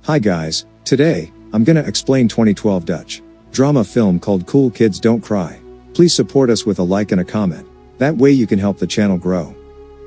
Hi guys, today, I'm gonna explain 2012 Dutch drama film called Cool Kids Don't Cry. Please support us with a like and a comment. That way you can help the channel grow.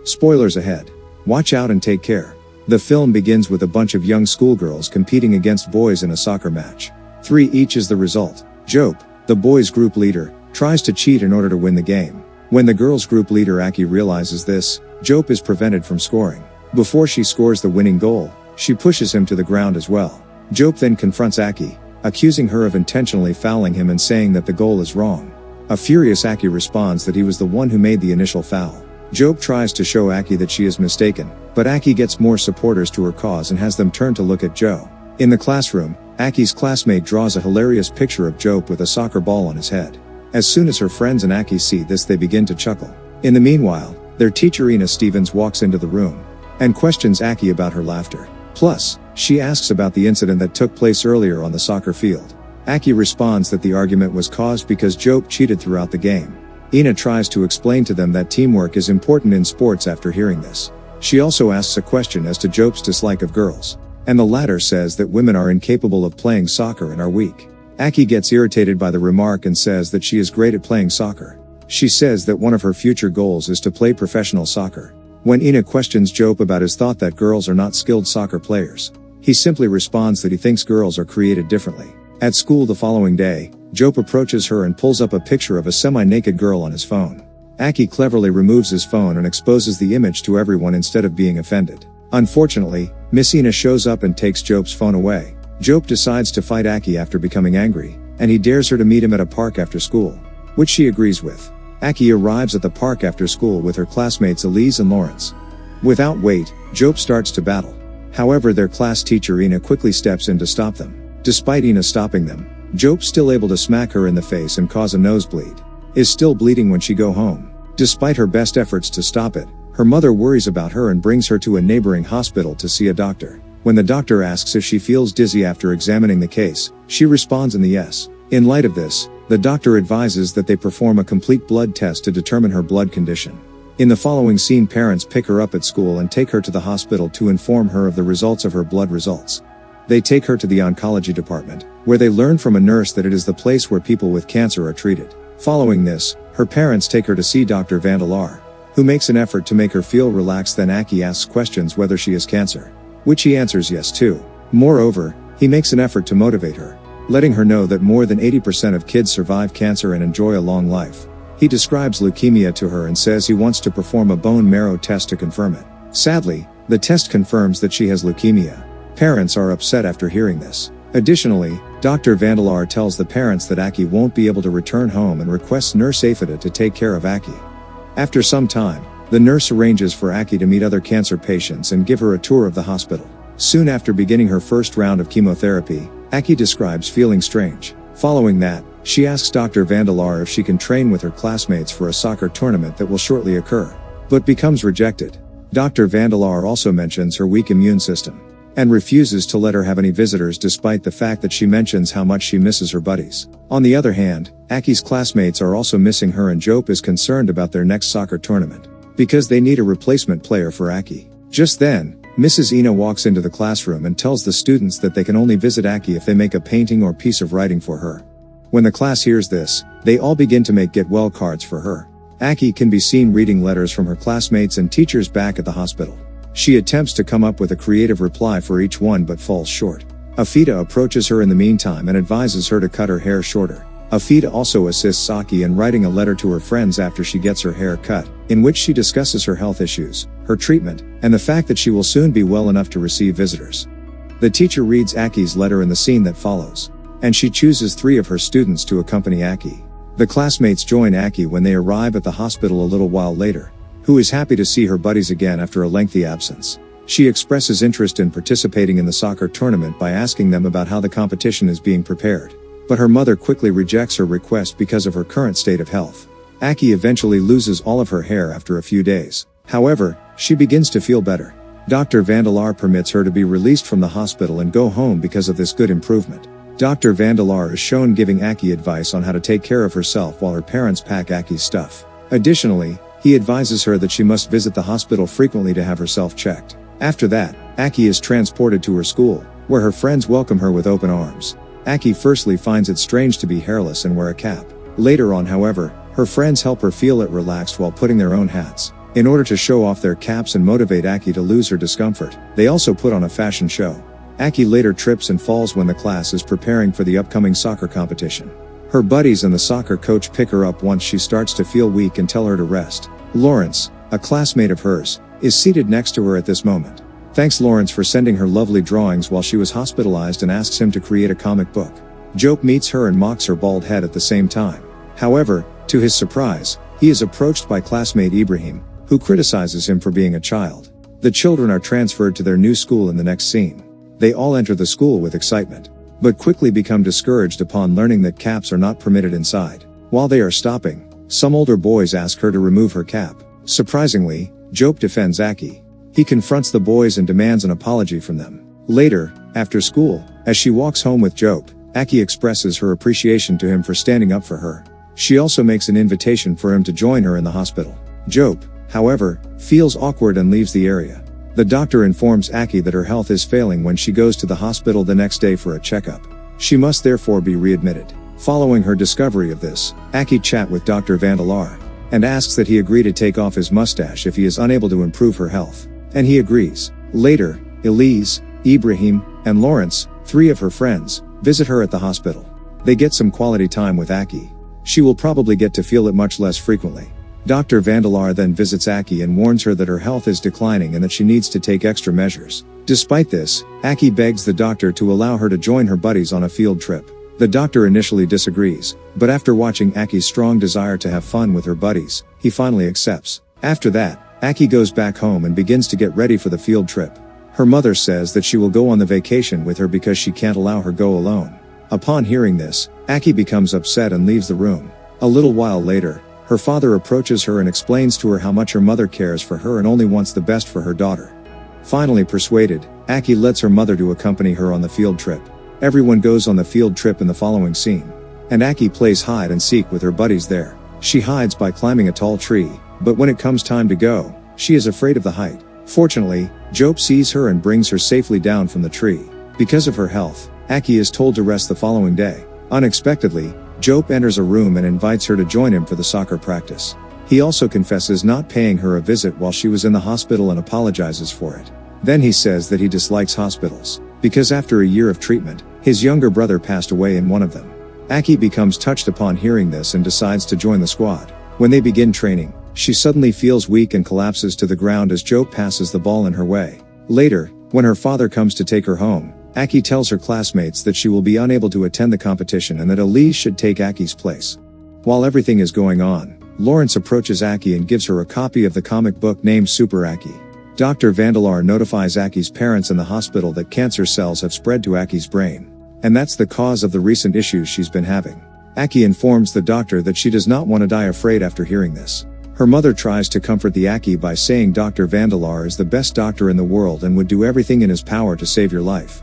Spoilers ahead. Watch out and take care. The film begins with a bunch of young schoolgirls competing against boys in a soccer match. 3 each is the result. Jope, the boys' group leader, tries to cheat in order to win the game. When the girls' group leader Aki realizes this, Jope is prevented from scoring. Before she scores the winning goal, she pushes him to the ground as well. Jope then confronts Aki, accusing her of intentionally fouling him and saying that the goal is wrong. A furious Aki responds that he was the one who made the initial foul. Jope tries to show Aki that she is mistaken, but Aki gets more supporters to her cause and has them turn to look at Joe. In the classroom, Aki's classmate draws a hilarious picture of Jope with a soccer ball on his head. As soon as her friends and Aki see this, they begin to chuckle. In the meanwhile, their teacher Ina Stevens walks into the room and questions Aki about her laughter. Plus, she asks about the incident that took place earlier on the soccer field. Aki responds that the argument was caused because Jope cheated throughout the game. Ina tries to explain to them that teamwork is important in sports after hearing this. She also asks a question as to Jope's dislike of girls, and the latter says that women are incapable of playing soccer and are weak. Aki gets irritated by the remark and says that she is great at playing soccer. She says that one of her future goals is to play professional soccer. When Ina questions Jope about his thought that girls are not skilled soccer players, he simply responds that he thinks girls are created differently. At school the following day, Jope approaches her and pulls up a picture of a semi-naked girl on his phone. Aki cleverly removes his phone and exposes the image to everyone instead of being offended. Unfortunately, Miss Ina shows up and takes Jope's phone away. Jope decides to fight Aki after becoming angry, and he dares her to meet him at a park after school, which she agrees with. Aki arrives at the park after school with her classmates Elise and Lawrence. Without wait, Jope starts to battle. However, their class teacher Ina quickly steps in to stop them. Despite Ina stopping them, Jope, still able to smack her in the face and cause a nosebleed, is still bleeding when she go home. Despite her best efforts to stop it, her mother worries about her and brings her to a neighboring hospital to see a doctor. When the doctor asks if she feels dizzy after examining the case, she responds in the yes. In light of this, the doctor advises that they perform a complete blood test to determine her blood condition. In the following scene, parents pick her up at school and take her to the hospital to inform her of the results of her blood results. They take her to the oncology department, where they learn from a nurse that it is the place where people with cancer are treated. Following this, her parents take her to see Dr. Vandelar, who makes an effort to make her feel relaxed. Then Aki asks questions whether she has cancer, which he answers yes to. Moreover, he makes an effort to motivate her, letting her know that more than 80% of kids survive cancer and enjoy a long life. He describes leukemia to her and says he wants to perform a bone marrow test to confirm it. Sadly, the test confirms that she has leukemia. Parents are upset after hearing this. Additionally, Dr. Vandelar tells the parents that Aki won't be able to return home and requests Nurse Afida to take care of Aki. After some time, the nurse arranges for Aki to meet other cancer patients and give her a tour of the hospital. Soon after beginning her first round of chemotherapy, Aki describes feeling strange. Following that, she asks Dr. Vandelar if she can train with her classmates for a soccer tournament that will shortly occur, but becomes rejected. Dr. Vandelar also mentions her weak immune system, and refuses to let her have any visitors despite the fact that she mentions how much she misses her buddies. On the other hand, Aki's classmates are also missing her, and Jope is concerned about their next soccer tournament, because they need a replacement player for Aki. Just then, Mrs. Ina walks into the classroom and tells the students that they can only visit Aki if they make a painting or piece of writing for her. When the class hears this, they all begin to make get well cards for her. Aki can be seen reading letters from her classmates and teachers back at the hospital. She attempts to come up with a creative reply for each one but falls short. Afida approaches her in the meantime and advises her to cut her hair shorter. Afida also assists Aki in writing a letter to her friends after she gets her hair cut, in which she discusses her health issues, her treatment, and the fact that she will soon be well enough to receive visitors. The teacher reads Aki's letter in the scene that follows, and she chooses 3 of her students to accompany Aki. The classmates join Aki when they arrive at the hospital a little while later, who is happy to see her buddies again after a lengthy absence. She expresses interest in participating in the soccer tournament by asking them about how the competition is being prepared, but her mother quickly rejects her request because of her current state of health. Aki eventually loses all of her hair after a few days. However, she begins to feel better. Dr. Vandelar permits her to be released from the hospital and go home because of this good improvement. Dr. Vandelar is shown giving Aki advice on how to take care of herself while her parents pack Aki's stuff. Additionally, he advises her that she must visit the hospital frequently to have herself checked. After that, Aki is transported to her school, where her friends welcome her with open arms. Aki firstly finds it strange to be hairless and wear a cap. Later on, however, her friends help her feel it relaxed while putting their own hats. In order to show off their caps and motivate Aki to lose her discomfort, they also put on a fashion show. Aki later trips and falls when the class is preparing for the upcoming soccer competition. Her buddies and the soccer coach pick her up once she starts to feel weak and tell her to rest. Lawrence, a classmate of hers, is seated next to her at this moment. Thanks Lawrence for sending her lovely drawings while she was hospitalized and asks him to create a comic book. Jope meets her and mocks her bald head at the same time. However, to his surprise, he is approached by classmate Ibrahim, who criticizes him for being a child. The children are transferred to their new school in the next scene. They all enter the school with excitement, but quickly become discouraged upon learning that caps are not permitted inside. While they are stopping, some older boys ask her to remove her cap. Surprisingly, Jope defends Aki. He confronts the boys and demands an apology from them. Later, after school, as she walks home with Jope, Aki expresses her appreciation to him for standing up for her. She also makes an invitation for him to join her in the hospital. Jope, however, feels awkward and leaves the area. The doctor informs Aki that her health is failing when she goes to the hospital the next day for a checkup. She must therefore be readmitted. Following her discovery of this, Aki chats with Dr. Vandalar, and asks that he agree to take off his mustache if he is unable to improve her health. And he agrees. Later, Elise, Ibrahim, and Lawrence, three of her friends, visit her at the hospital. They get some quality time with Aki. She will probably get to feel it much less frequently. Dr. Vandalar then visits Aki and warns her that her health is declining and that she needs to take extra measures. Despite this, Aki begs the doctor to allow her to join her buddies on a field trip. The doctor initially disagrees, but after watching Aki's strong desire to have fun with her buddies, he finally accepts. After that, Aki goes back home and begins to get ready for the field trip. Her mother says that she will go on the vacation with her because she can't allow her go alone. Upon hearing this, Aki becomes upset and leaves the room. A little while later, her father approaches her and explains to her how much her mother cares for her and only wants the best for her daughter. Finally persuaded, Aki lets her mother to accompany her on the field trip. Everyone goes on the field trip in the following scene. And Aki plays hide and seek with her buddies there. She hides by climbing a tall tree, but when it comes time to go, she is afraid of the height. Fortunately, Jope sees her and brings her safely down from the tree. Because of her health, Aki is told to rest the following day. Unexpectedly, Jope enters a room and invites her to join him for the soccer practice. He also confesses not paying her a visit while she was in the hospital and apologizes for it. Then he says that he dislikes hospitals, because after a year of treatment, his younger brother passed away in one of them. Aki becomes touched upon hearing this and decides to join the squad. When they begin training, she suddenly feels weak and collapses to the ground as Jope passes the ball in her way. Later, when her father comes to take her home, Aki tells her classmates that she will be unable to attend the competition and that Elise should take Aki's place. While everything is going on, Lawrence approaches Aki and gives her a copy of the comic book named Super Aki. Dr. Vandalar notifies Aki's parents in the hospital that cancer cells have spread to Aki's brain, and that's the cause of the recent issues she's been having. Aki informs the doctor that she does not want to die afraid after hearing this. Her mother tries to comfort the Aki by saying Dr. Vandalar is the best doctor in the world and would do everything in his power to save your life.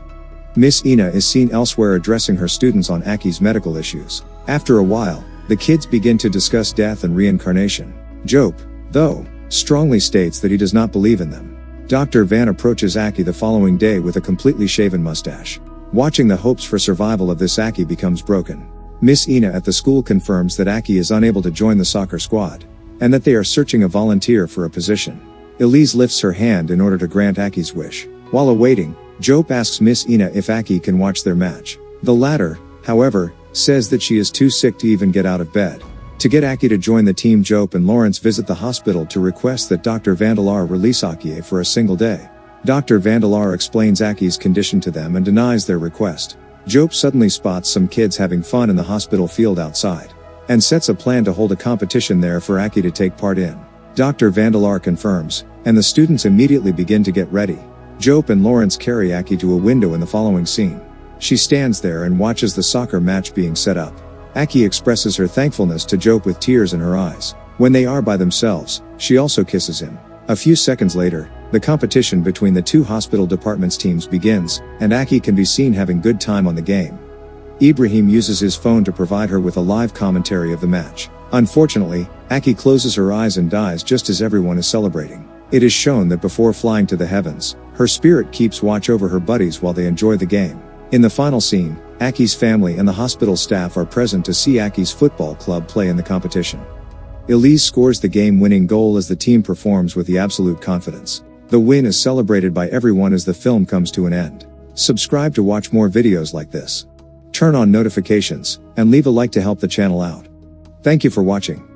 Miss Ina is seen elsewhere addressing her students on Aki's medical issues. After a while, the kids begin to discuss death and reincarnation. Jope, though, strongly states that he does not believe in them. Dr. Van approaches Aki the following day with a completely shaven mustache. Watching the hopes for survival of this Aki becomes broken. Miss Ina at the school confirms that Aki is unable to join the soccer squad, and that they are searching a volunteer for a position. Elise lifts her hand in order to grant Aki's wish. While awaiting, Jope asks Miss Ina if Aki can watch their match. The latter, however, says that she is too sick to even get out of bed. To get Aki to join the team, Jope and Lawrence visit the hospital to request that Dr. Vandalar release Aki for a single day. Dr. Vandalar explains Aki's condition to them and denies their request. Jope suddenly spots some kids having fun in the hospital field outside, and sets a plan to hold a competition there for Aki to take part in. Dr. Vandalar confirms, and the students immediately begin to get ready. Jope and Lawrence carry Aki to a window in the following scene. She stands there and watches the soccer match being set up. Aki expresses her thankfulness to Jope with tears in her eyes. When they are by themselves, she also kisses him. A few seconds later, the competition between the two hospital departments teams begins, and Aki can be seen having good time on the game. Ibrahim uses his phone to provide her with a live commentary of the match. Unfortunately, Aki closes her eyes and dies just as everyone is celebrating. It is shown that before flying to the heavens, her spirit keeps watch over her buddies while they enjoy the game. In the final scene, Aki's family and the hospital staff are present to see Aki's football club play in the competition. Elise scores the game-winning goal as the team performs with the absolute confidence. The win is celebrated by everyone as the film comes to an end. Subscribe to watch more videos like this. Turn on notifications, and leave a like to help the channel out. Thank you for watching.